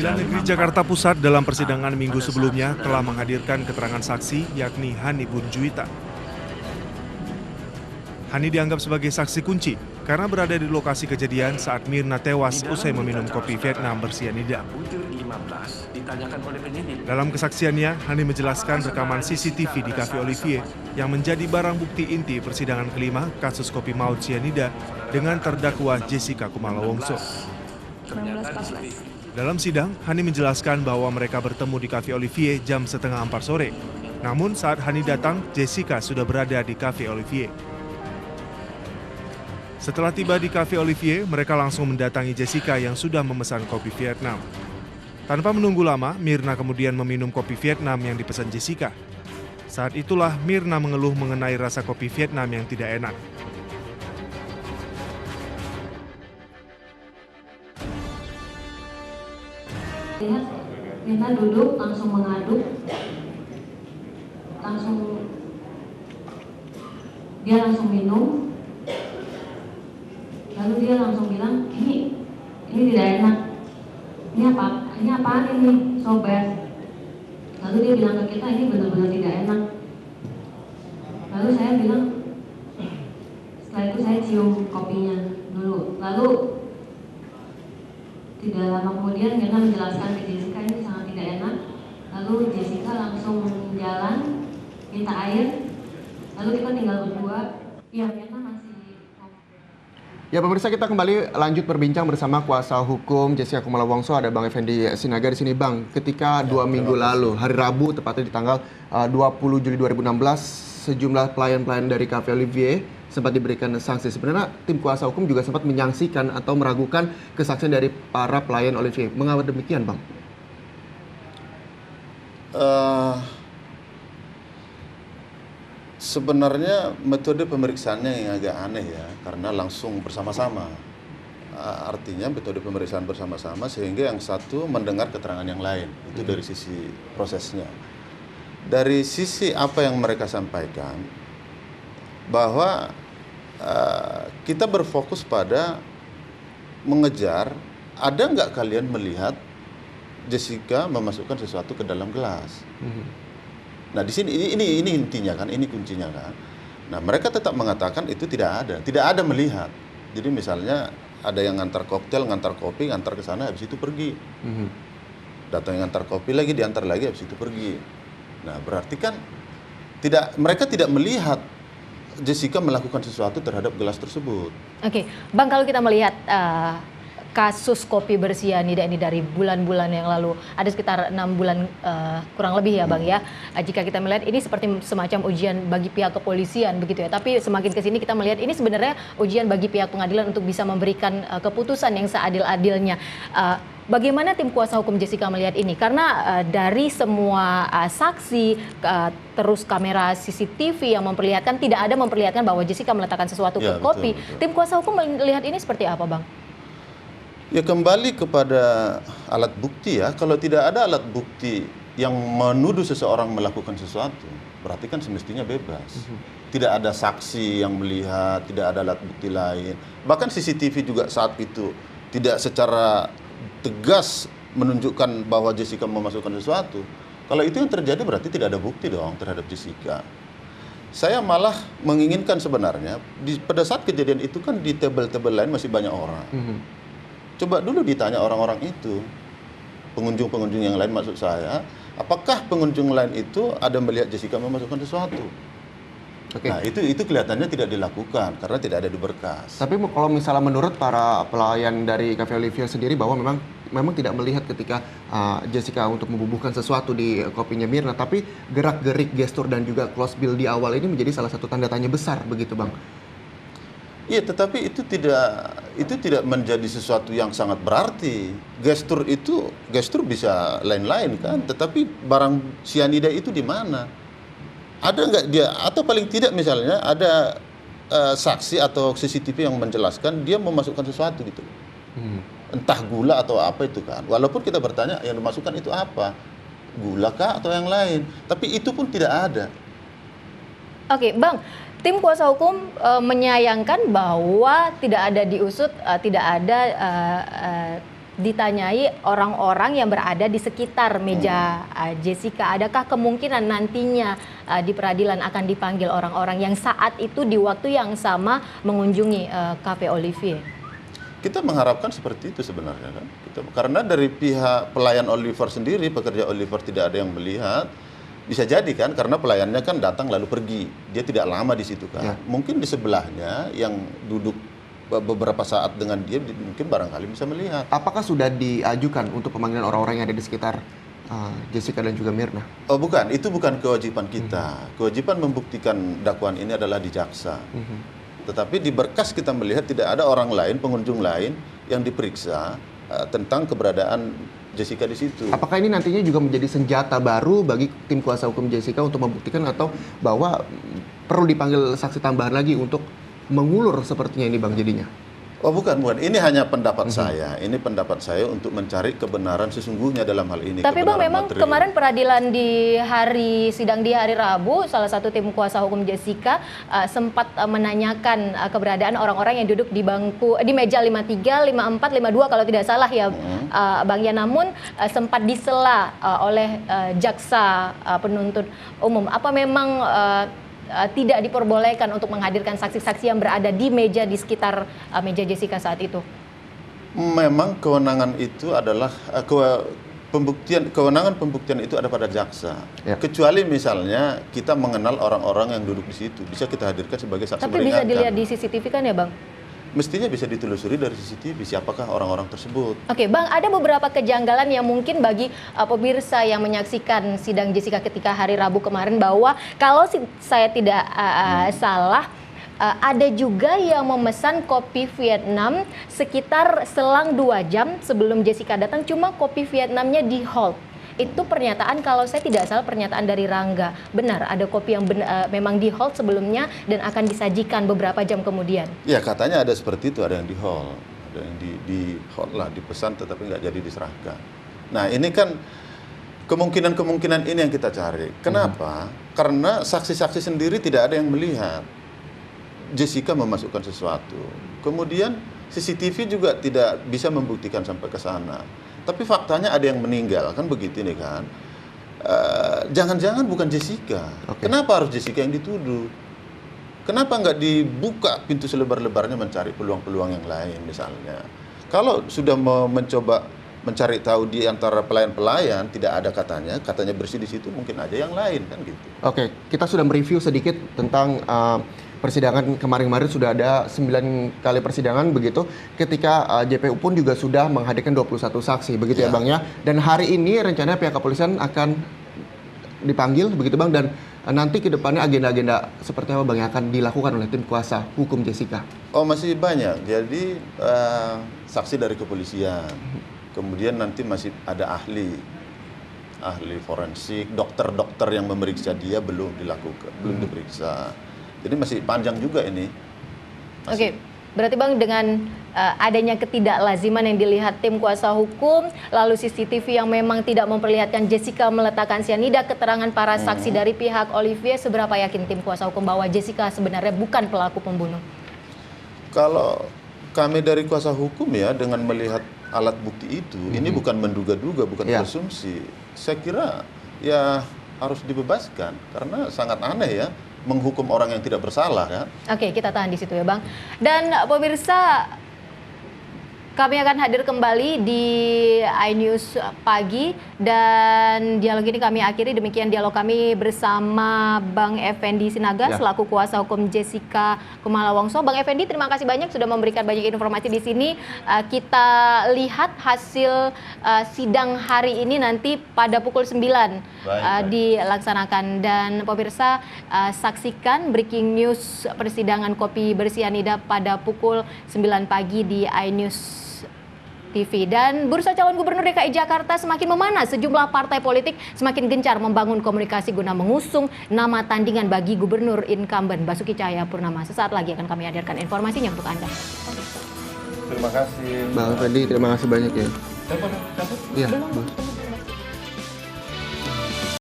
Pengadilan Negeri Jakarta Pusat dalam persidangan minggu sebelumnya telah menghadirkan keterangan saksi yakni Hani Bunjuita. Hani dianggap sebagai saksi kunci karena berada di lokasi kejadian saat Mirna tewas usai meminum kopi Vietnam bersianida. Dalam kesaksiannya, Hani menjelaskan rekaman CCTV di Cafe Olivier yang menjadi barang bukti inti persidangan kelima kasus kopi maut sianida dengan terdakwa Jessica Kumala Wongso. Dalam sidang, Hani menjelaskan bahwa mereka bertemu di Cafe Olivier jam 3:30 sore. Namun saat Hani datang, Jessica sudah berada di Cafe Olivier. Setelah tiba di Cafe Olivier, mereka langsung mendatangi Jessica yang sudah memesan kopi Vietnam. Tanpa menunggu lama, Mirna kemudian meminum kopi Vietnam yang dipesan Jessica. Saat itulah Mirna mengeluh mengenai rasa kopi Vietnam yang tidak enak. Lihat, Mirna duduk langsung mengaduk, dia langsung minum, lalu dia langsung bilang ini tidak enak, ini apaan ini sobat. Lalu dia bilang ke kita ini benar-benar tidak enak. Lalu saya bilang, setelah itu saya cium kopinya dulu, lalu tidak lama kemudian Mirna menjelaskan ke Jessica ini sangat tidak enak. Lalu Jessica langsung jalan minta air. Lalu kita tinggal berdua. Ya, Mirna masih. Ya pemirsa, kita kembali lanjut berbincang bersama kuasa hukum Jessica Kumala Wongso, ada Bang Effendi Sinaga di sini. Bang, ketika 2 minggu lalu, hari Rabu tepatnya di tanggal 20 Juli 2016, sejumlah pelayan-pelayan dari Cafe Olivier sempat diberikan sanksi. Sebenarnya tim kuasa hukum juga sempat menyaksikan atau meragukan kesaksian dari para pelayan Olivier. Mengapa demikian, Bang? Sebenarnya metode pemeriksaannya yang agak aneh ya, karena langsung bersama-sama. Artinya metode pemeriksaan bersama-sama sehingga yang satu mendengar keterangan yang lain. Itu dari sisi prosesnya. Dari sisi apa yang mereka sampaikan, bahwa kita berfokus pada mengejar, ada nggak kalian melihat Jessica memasukkan sesuatu ke dalam gelas? Nah di sini ini intinya kan, ini kuncinya kan. Nah mereka tetap mengatakan itu tidak ada melihat. Jadi misalnya ada yang ngantar koktail, ngantar kopi, ngantar ke sana, habis itu pergi. Datang yang ngantar kopi lagi, diantar lagi, habis itu pergi. Nah berarti kan mereka tidak melihat Jessica melakukan sesuatu terhadap gelas tersebut. Oke, Bang, kalau kita melihat kasus kopi bersianida ini dari bulan-bulan yang lalu, ada sekitar 6 bulan kurang lebih ya Bang ya. Jika kita melihat ini seperti semacam ujian bagi pihak kepolisian begitu ya. Tapi semakin kesini kita melihat ini sebenarnya ujian bagi pihak pengadilan untuk bisa memberikan keputusan yang seadil-adilnya. Bagaimana tim kuasa hukum Jessica melihat ini? Karena dari semua saksi, terus kamera CCTV yang memperlihatkan, tidak ada memperlihatkan bahwa Jessica meletakkan sesuatu ke kopi. Betul. Tim kuasa hukum melihat ini seperti apa, Bang? Ya kembali kepada alat bukti ya. Kalau tidak ada alat bukti yang menuduh seseorang melakukan sesuatu, berarti kan semestinya bebas. Tidak ada saksi yang melihat, tidak ada alat bukti lain. Bahkan CCTV juga saat itu tidak secara tegas menunjukkan bahwa Jessica memasukkan sesuatu. Kalau itu yang terjadi berarti tidak ada bukti dong terhadap Jessica. Saya malah menginginkan sebenarnya pada saat kejadian itu kan di table-table lain masih banyak orang. Coba dulu ditanya orang-orang itu, pengunjung-pengunjung yang lain maksud saya, apakah pengunjung lain itu ada melihat Jessica memasukkan sesuatu? Nah itu kelihatannya tidak dilakukan karena tidak ada di berkas. Tapi kalau misalnya menurut para pelayan dari Cafe Olivier sendiri bahwa memang tidak melihat ketika Jessica untuk membubuhkan sesuatu di kopinya Mirna, tapi gerak-gerik, gestur dan juga close bill di awal ini menjadi salah satu tanda tanya besar begitu, Bang. Iya, tetapi itu tidak menjadi sesuatu yang sangat berarti. Gestur bisa lain-lain kan, tetapi barang sianida itu di mana? Ada nggak dia? Atau paling tidak misalnya ada saksi atau CCTV yang menjelaskan dia memasukkan sesuatu gitu. Entah gula atau apa itu kan. Walaupun kita bertanya yang dimasukkan itu apa? Gula kah atau yang lain? Tapi itu pun tidak ada. Oke, Bang. Tim kuasa hukum menyayangkan bahwa tidak ada diusut, tidak ada ditanyai orang-orang yang berada di sekitar meja Jessica, adakah kemungkinan nantinya di peradilan akan dipanggil orang-orang yang saat itu di waktu yang sama mengunjungi Cafe Olivier? Kita mengharapkan seperti itu sebenarnya kan. Karena dari pihak pelayan Oliver sendiri, pekerja Oliver tidak ada yang melihat. Bisa jadi kan, karena pelayannya kan datang lalu pergi. Dia tidak lama di situ kan. Mungkin di sebelahnya yang duduk beberapa saat dengan dia, mungkin barangkali bisa melihat. Apakah sudah diajukan untuk pemanggilan orang-orang yang ada di sekitar Jessica dan juga Myrna? Oh bukan, itu bukan kewajiban kita. Kewajiban membuktikan dakwaan ini adalah di jaksa. Tetapi di berkas kita melihat tidak ada orang lain, pengunjung lain yang diperiksa tentang keberadaan Jessica di situ. Apakah ini nantinya juga menjadi senjata baru bagi tim kuasa hukum Jessica untuk membuktikan atau bahwa perlu dipanggil saksi tambahan lagi untuk mengulur sepertinya ini Bang jadinya? Oh bukan. Ini hanya pendapat saya. Ini pendapat saya untuk mencari kebenaran sesungguhnya dalam hal ini. Tapi Bang, memang material. kemarin peradilan sidang di hari Rabu, salah satu tim kuasa hukum Jessica sempat menanyakan keberadaan orang-orang yang duduk di meja 53, 54, 52 kalau tidak salah ya Bang ya. Namun sempat disela oleh jaksa penuntut umum. Apa memang tidak diperbolehkan untuk menghadirkan saksi-saksi yang berada di sekitar meja Jessica saat itu? Memang kewenangan itu adalah kewenangan pembuktian itu ada pada jaksa. Kecuali misalnya kita mengenal orang-orang yang duduk di situ, bisa kita hadirkan sebagai saksi meringankan. Tapi bisa dilihat di CCTV kan ya Bang? Mestinya bisa ditelusuri dari CCTV siapakah orang-orang tersebut. Oke, Bang, ada beberapa kejanggalan yang mungkin bagi pemirsa yang menyaksikan sidang Jessica ketika hari Rabu kemarin, bahwa kalau saya tidak salah, ada juga yang memesan kopi Vietnam sekitar selang 2 jam sebelum Jessica datang, cuma kopi Vietnamnya di hold. Itu pernyataan, kalau saya tidak salah, pernyataan dari Rangga. Benar, ada kopi yang memang di hold sebelumnya dan akan disajikan beberapa jam kemudian. Ya, katanya ada seperti itu, ada yang di hold. Ada yang di hold lah, dipesan tetapi nggak jadi diserahkan. Nah, ini kan kemungkinan-kemungkinan ini yang kita cari. Kenapa? Karena saksi-saksi sendiri tidak ada yang melihat Jessica memasukkan sesuatu. Kemudian CCTV juga tidak bisa membuktikan sampai ke sana. Tapi faktanya ada yang meninggal, kan begitu nih kan. Jangan-jangan bukan Jessica. Kenapa harus Jessica yang dituduh? Kenapa nggak dibuka pintu selebar-lebarnya mencari peluang-peluang yang lain misalnya? Kalau sudah mencoba mencari tahu di antara pelayan-pelayan, tidak ada katanya bersih di situ, mungkin aja yang lain kan gitu. Oke, kita sudah mereview sedikit tentang persidangan kemarin-kemarin. Sudah ada 9 kali persidangan begitu, ketika JPU pun juga sudah menghadirkan 21 saksi begitu ya Bang ya. Dan hari ini rencananya pihak kepolisian akan dipanggil begitu Bang, dan nanti ke depannya agenda-agenda seperti apa Bang yang akan dilakukan oleh tim kuasa hukum Jessica? Oh, masih banyak. Jadi saksi dari kepolisian. Kemudian nanti masih ada ahli forensik, dokter-dokter yang memeriksa dia belum diperiksa. Jadi masih panjang juga ini. Oke, berarti Bang, dengan adanya ketidaklaziman yang dilihat tim kuasa hukum, lalu CCTV yang memang tidak memperlihatkan Jessica meletakkan cyanida, keterangan para saksi dari pihak Olivier, seberapa yakin tim kuasa hukum bahwa Jessica sebenarnya bukan pelaku pembunuh? Kalau kami dari kuasa hukum ya, dengan melihat alat bukti itu, ini bukan menduga-duga, bukan asumsi. Saya kira ya harus dibebaskan, karena sangat aneh ya menghukum orang yang tidak bersalah kan. Oke, kita tahan di situ ya Bang. Dan pemirsa, kami akan hadir kembali di iNews Pagi, dan dialog ini kami akhiri. Demikian dialog kami bersama Bang Effendi Sinaga selaku kuasa hukum Jessica Kumala Wongso. Bang Effendi, terima kasih banyak sudah memberikan banyak informasi di sini. Kita lihat hasil sidang hari ini nanti pada pukul 9 dilaksanakan. Dan pemirsa, saksikan breaking news persidangan kopi bersianida pada pukul 9 pagi di iNews TV. Dan bursa calon gubernur DKI Jakarta semakin memanas. Sejumlah partai politik semakin gencar membangun komunikasi guna mengusung nama tandingan bagi gubernur incumbent Basuki Cahayapurnama. Sesaat lagi akan kami hadirkan informasinya untuk Anda. Terima kasih Bang Fendi, terima kasih banyak ya. Siapa? Iya,